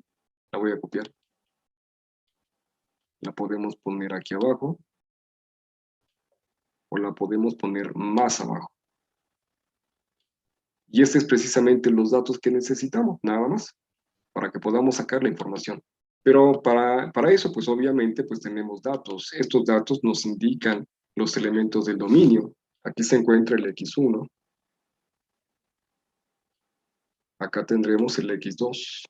la voy a copiar. La podemos poner aquí abajo, o la podemos poner más abajo. Y este es precisamente los datos que necesitamos, nada más, para que podamos sacar la información. Pero para eso, pues obviamente, pues tenemos datos. Estos datos nos indican los elementos del dominio. Aquí se encuentra el X1. Acá tendremos el X2.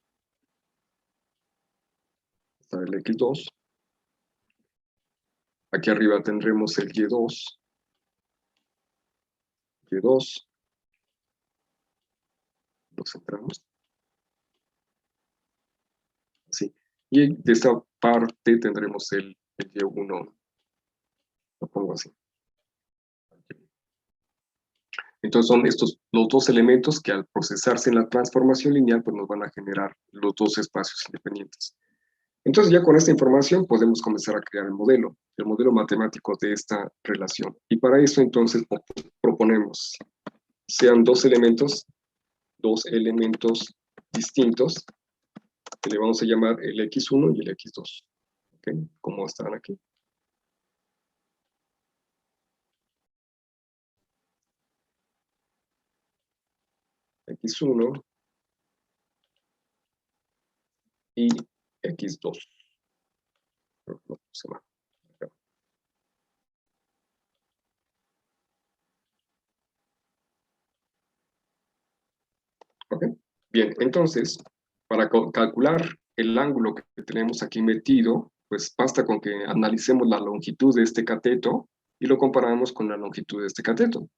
Está el X2. Aquí arriba tendremos el Y2. Y2. Lo centramos. Así. Y de esta parte tendremos el Y1. Lo pongo así. Entonces son estos los dos elementos que al procesarse en la transformación lineal pues nos van a generar los dos espacios independientes. Entonces ya con esta información podemos comenzar a crear el modelo matemático de esta relación. Y para eso entonces proponemos sean dos elementos distintos que le vamos a llamar el X1 y el X2. ¿Okay? Como están aquí. X1 y X2. Bien, entonces, para calcular el ángulo que tenemos aquí metido, pues basta con que analicemos la longitud de este cateto y lo comparamos con la longitud de este cateto.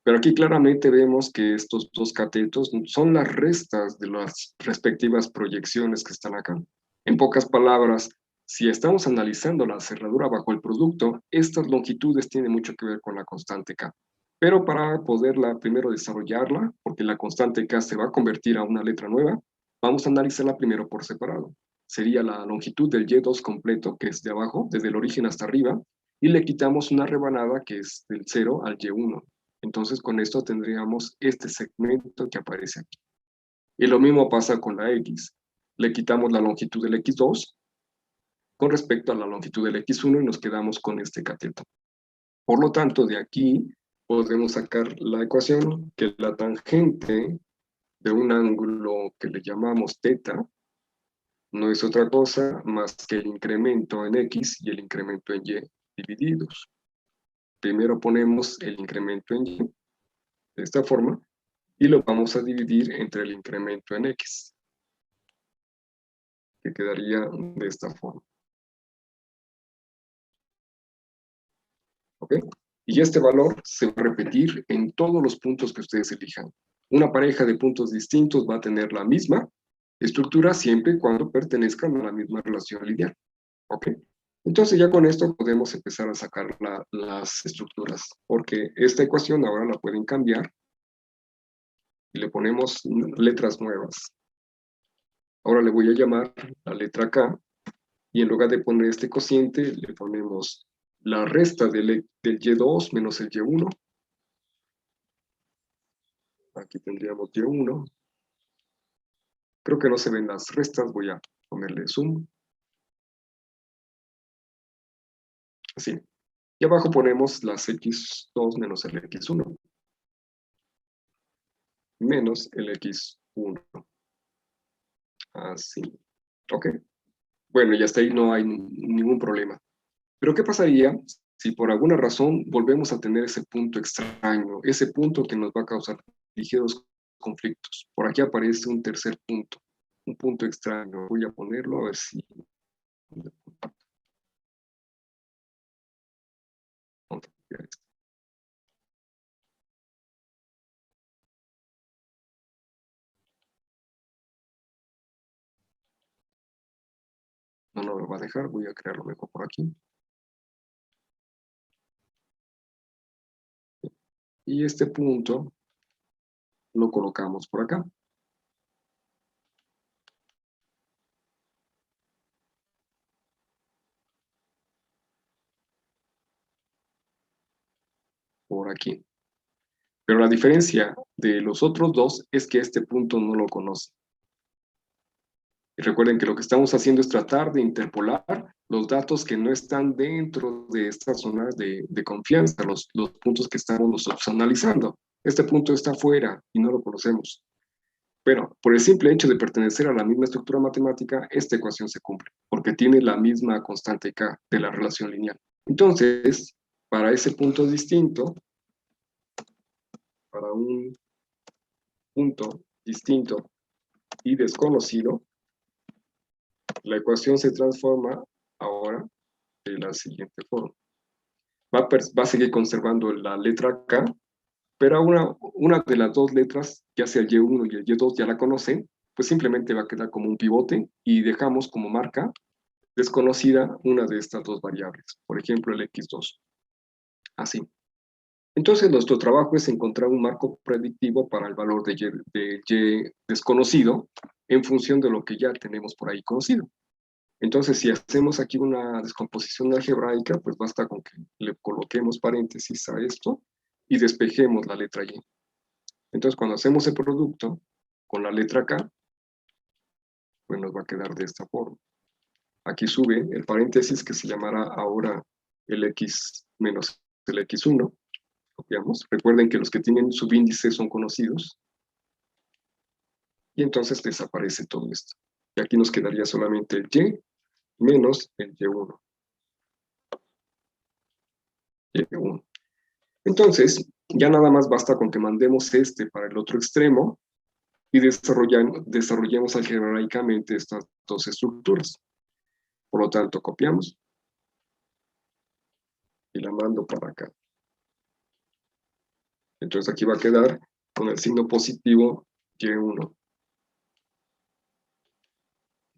Pero aquí claramente vemos que estos dos catetos son las restas de las respectivas proyecciones que están acá. En pocas palabras, si estamos analizando la cerradura bajo el producto, estas longitudes tienen mucho que ver con la constante K. Pero para poderla primero desarrollarla, porque la constante K se va a convertir a una letra nueva, vamos a analizarla primero por separado. Sería la longitud del Y2 completo, que es de abajo, desde el origen hasta arriba, y le quitamos una rebanada que es del 0 al Y1. Entonces con esto tendríamos este segmento que aparece aquí. Y lo mismo pasa con la X. Le quitamos la longitud del X2 con respecto a la longitud del X1 y nos quedamos con este cateto. Por lo tanto, de aquí podemos sacar la ecuación que la tangente de un ángulo que le llamamos θ no es otra cosa más que el incremento en X y el incremento en Y divididos. Primero ponemos el incremento en Y de esta forma y lo vamos a dividir entre el incremento en X, que quedaría de esta forma. ¿Ok? Y este valor se va a repetir en todos los puntos que ustedes elijan. Una pareja de puntos distintos va a tener la misma estructura siempre y cuando pertenezcan a la misma relación lineal. ¿Ok? Entonces ya con esto podemos empezar a sacar las estructuras, porque esta ecuación ahora la pueden cambiar y le ponemos letras nuevas. Ahora le voy a llamar la letra K, y en lugar de poner este cociente, le ponemos la resta del Y2 menos el Y1. Aquí tendríamos Y1. Creo que no se ven las restas, voy a ponerle zoom. Así. Y abajo ponemos las X2 menos el X1. Menos el X1. Así. ¿Ok? Bueno, y hasta ahí no hay ningún problema. Pero ¿qué pasaría si por alguna razón volvemos a tener ese punto extraño, ese punto que nos va a causar ligeros conflictos? Por aquí aparece un tercer punto, un punto extraño. Voy a ponerlo a ver si... No, no lo va a dejar, voy a crearlo mejor por aquí. Y este punto lo colocamos por acá. Por aquí. Pero la diferencia de los otros dos es que este punto no lo conoce. Y recuerden que lo que estamos haciendo es tratar de interpolar los datos que no están dentro de esta zona de confianza, los puntos que estamos nosotros analizando. Este punto está fuera y no lo conocemos. Pero por el simple hecho de pertenecer a la misma estructura matemática, esta ecuación se cumple, porque tiene la misma constante K de la relación lineal. Entonces, para ese punto distinto, para un punto distinto y desconocido, la ecuación se transforma ahora de la siguiente forma. Va a seguir conservando la letra K, pero una de las dos letras, ya sea el Y1 y el Y2, ya la conocen, pues simplemente va a quedar como un pivote y dejamos como marca desconocida una de estas dos variables, por ejemplo el X2. Así. Entonces nuestro trabajo es encontrar un marco predictivo para el valor de Y desconocido en función de lo que ya tenemos por ahí conocido. Entonces, si hacemos aquí una descomposición algebraica, pues basta con que le coloquemos paréntesis a esto y despejemos la letra Y. Entonces, cuando hacemos el producto con la letra K, pues nos va a quedar de esta forma. Aquí sube el paréntesis que se llamará ahora el X menos el X1. Copiamos. Recuerden que los que tienen subíndice son conocidos. Y entonces desaparece todo esto. Y aquí nos quedaría solamente el Y menos el Y1. Y1. Entonces, ya nada más basta con que mandemos este para el otro extremo y desarrollemos algebraicamente estas dos estructuras. Por lo tanto, copiamos y la mando para acá. Entonces aquí va a quedar con el signo positivo Y1.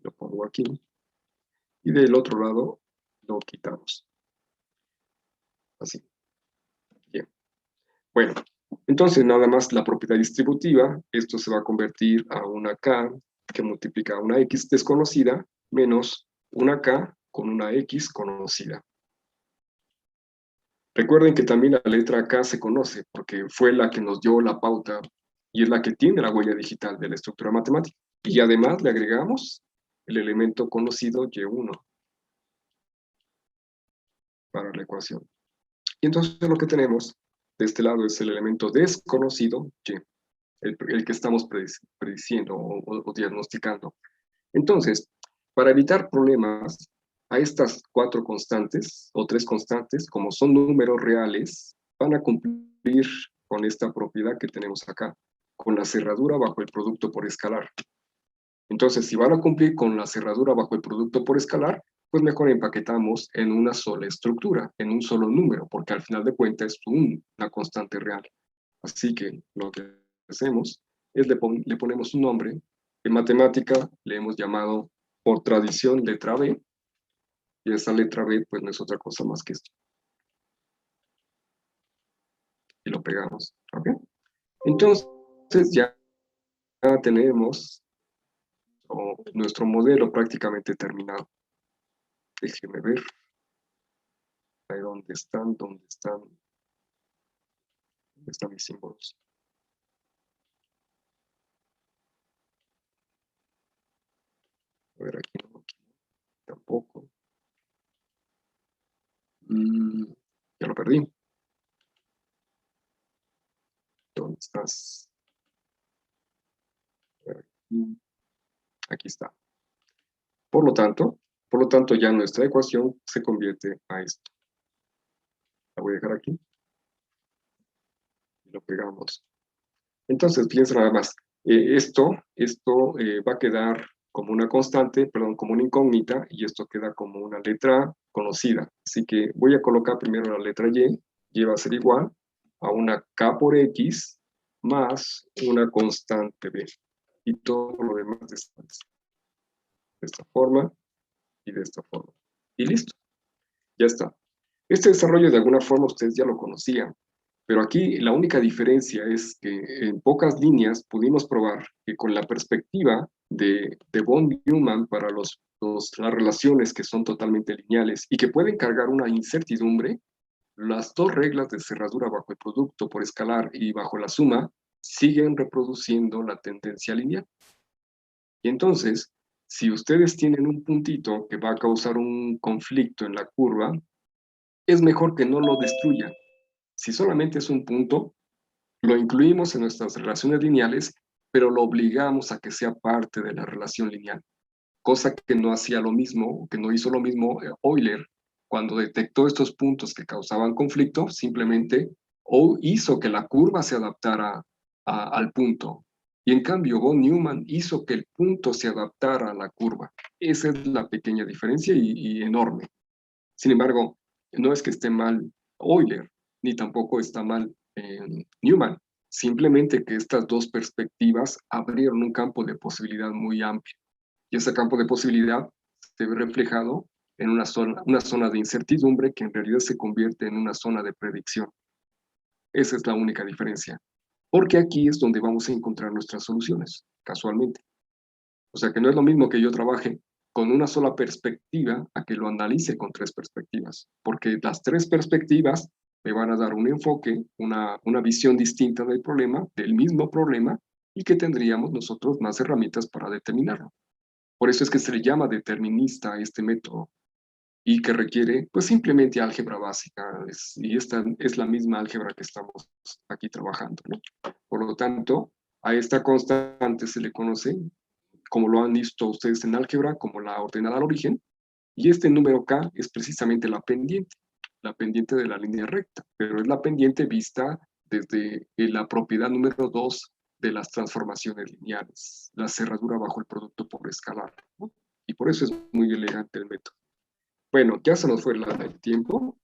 Lo pongo aquí. Y del otro lado lo quitamos. Así. Bien. Bueno, entonces nada más la propiedad distributiva, esto se va a convertir a una K que multiplica una X desconocida menos una K con una X conocida. Recuerden que también la letra K se conoce porque fue la que nos dio la pauta y es la que tiene la huella digital de la estructura matemática. Y además le agregamos el elemento conocido Y1 para la ecuación. Y entonces lo que tenemos de este lado es el elemento desconocido Y, el que estamos prediciendo o diagnosticando. Entonces, para evitar problemas, a estas 4 constantes o 3 constantes, como son números reales, van a cumplir con esta propiedad que tenemos acá, con la cerradura bajo el producto por escalar. Entonces, si van a cumplir con la cerradura bajo el producto por escalar, pues mejor empaquetamos en una sola estructura, en un solo número, porque al final de cuentas es una constante real. Así que lo que hacemos es le ponemos un nombre. En matemática le hemos llamado por tradición letra B, y esa letra B pues no es otra cosa más que esto. Y lo pegamos, ¿ok? Entonces ya tenemos nuestro modelo prácticamente terminado. Déjenme ver. Ahí dónde están mis símbolos. A ver, aquí no, aquí tampoco. Ya lo perdí. ¿Dónde estás? Aquí está. Por lo tanto, ya nuestra ecuación se convierte a esto. La voy a dejar aquí. Y lo pegamos. Entonces, fíjense nada más. Esto va a quedar como una constante, perdón, como una incógnita, y esto queda como una letra conocida. Así que voy a colocar primero la letra Y. Y va a ser igual a una K por X más una constante B. Y todo lo demás de esta forma y de esta forma. Y listo. Ya está. Este desarrollo de alguna forma ustedes ya lo conocían, pero aquí la única diferencia es que en pocas líneas pudimos probar que con la perspectiva de von Neumann para las relaciones que son totalmente lineales y que pueden cargar una incertidumbre, las dos reglas de cerradura bajo el producto por escalar y bajo la suma siguen reproduciendo la tendencia lineal. Y entonces, si ustedes tienen un puntito que va a causar un conflicto en la curva, es mejor que no lo destruyan. Si solamente es un punto, lo incluimos en nuestras relaciones lineales, pero lo obligamos a que sea parte de la relación lineal. Cosa que no hacía lo mismo, que no hizo lo mismo Euler, cuando detectó estos puntos que causaban conflicto, simplemente hizo que la curva se adaptara al punto. Y en cambio, von Neumann hizo que el punto se adaptara a la curva. Esa es la pequeña diferencia y enorme. Sin embargo, no es que esté mal Euler, ni tampoco está mal Neumann. Simplemente que estas dos perspectivas abrieron un campo de posibilidad muy amplio. Y ese campo de posibilidad se ve reflejado en una zona de incertidumbre que en realidad se convierte en una zona de predicción. Esa es la única diferencia. Porque aquí es donde vamos a encontrar nuestras soluciones, casualmente. O sea que no es lo mismo que yo trabaje con una sola perspectiva a que lo analice con 3 perspectivas, porque las 3 perspectivas me van a dar un enfoque, una visión distinta del mismo problema, y que tendríamos nosotros más herramientas para determinarlo. Por eso es que se le llama determinista a este método, y que requiere pues simplemente álgebra básica, y esta es la misma álgebra que estamos aquí trabajando, ¿no? Por lo tanto, a esta constante se le conoce, como lo han visto ustedes en álgebra, como la ordenada al origen, y este número K es precisamente la pendiente de la línea recta, pero es la pendiente vista desde la propiedad número 2 de las transformaciones lineales, la cerradura bajo el producto por escalar, ¿no? Y por eso es muy elegante el método. Bueno, ya se nos fue el tiempo.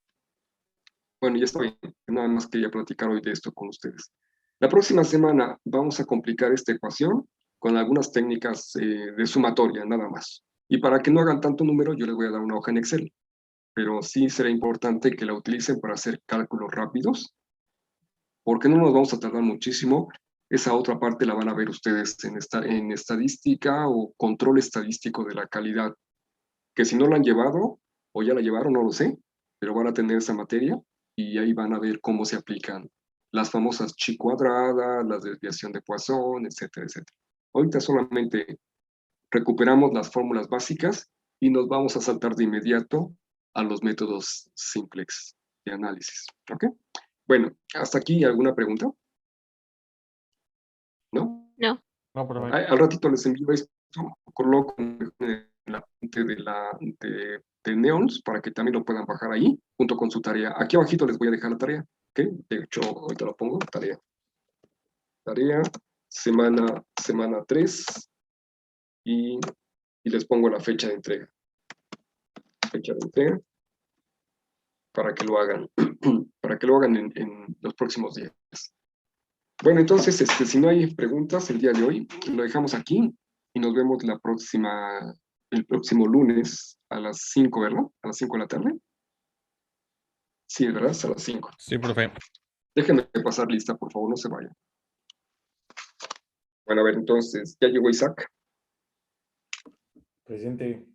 Bueno, ya está bien. Nada más quería platicar hoy de esto con ustedes. La próxima semana vamos a complicar esta ecuación con algunas técnicas de sumatoria, nada más. Y para que no hagan tanto número, yo les voy a dar una hoja en Excel. Pero sí será importante que la utilicen para hacer cálculos rápidos, porque no nos vamos a tardar muchísimo. Esa otra parte la van a ver ustedes en estadística o control estadístico de la calidad, que si no la han llevado o ya la llevaron, no lo sé, pero van a tener esa materia y ahí van a ver cómo se aplican las famosas chi cuadrada, la desviación de Poisson, etcétera, etcétera. Ahorita solamente recuperamos las fórmulas básicas y nos vamos a saltar de inmediato a los métodos simplex de análisis. ¿Ok? Bueno, ¿hasta aquí alguna pregunta? ¿No? No. No, profe. Al ratito les envío esto, coloco en la fuente de Neons para que también lo puedan bajar ahí, junto con su tarea. Aquí abajito les voy a dejar la tarea, ¿ok? De hecho, ahorita lo pongo, tarea. Tarea, semana 3, y les pongo la fecha de entrega. Fecha de entrega, para que lo hagan, para que lo hagan en los próximos días. Bueno, entonces, si no hay preguntas el día de hoy, lo dejamos aquí y nos vemos el próximo lunes a las 5, ¿verdad? A las 5 de la tarde. Sí, ¿verdad? A las 5. Sí, profe. Déjenme pasar lista, por favor, no se vayan. Bueno, a ver, entonces, ¿ya llegó Isaac? Presente.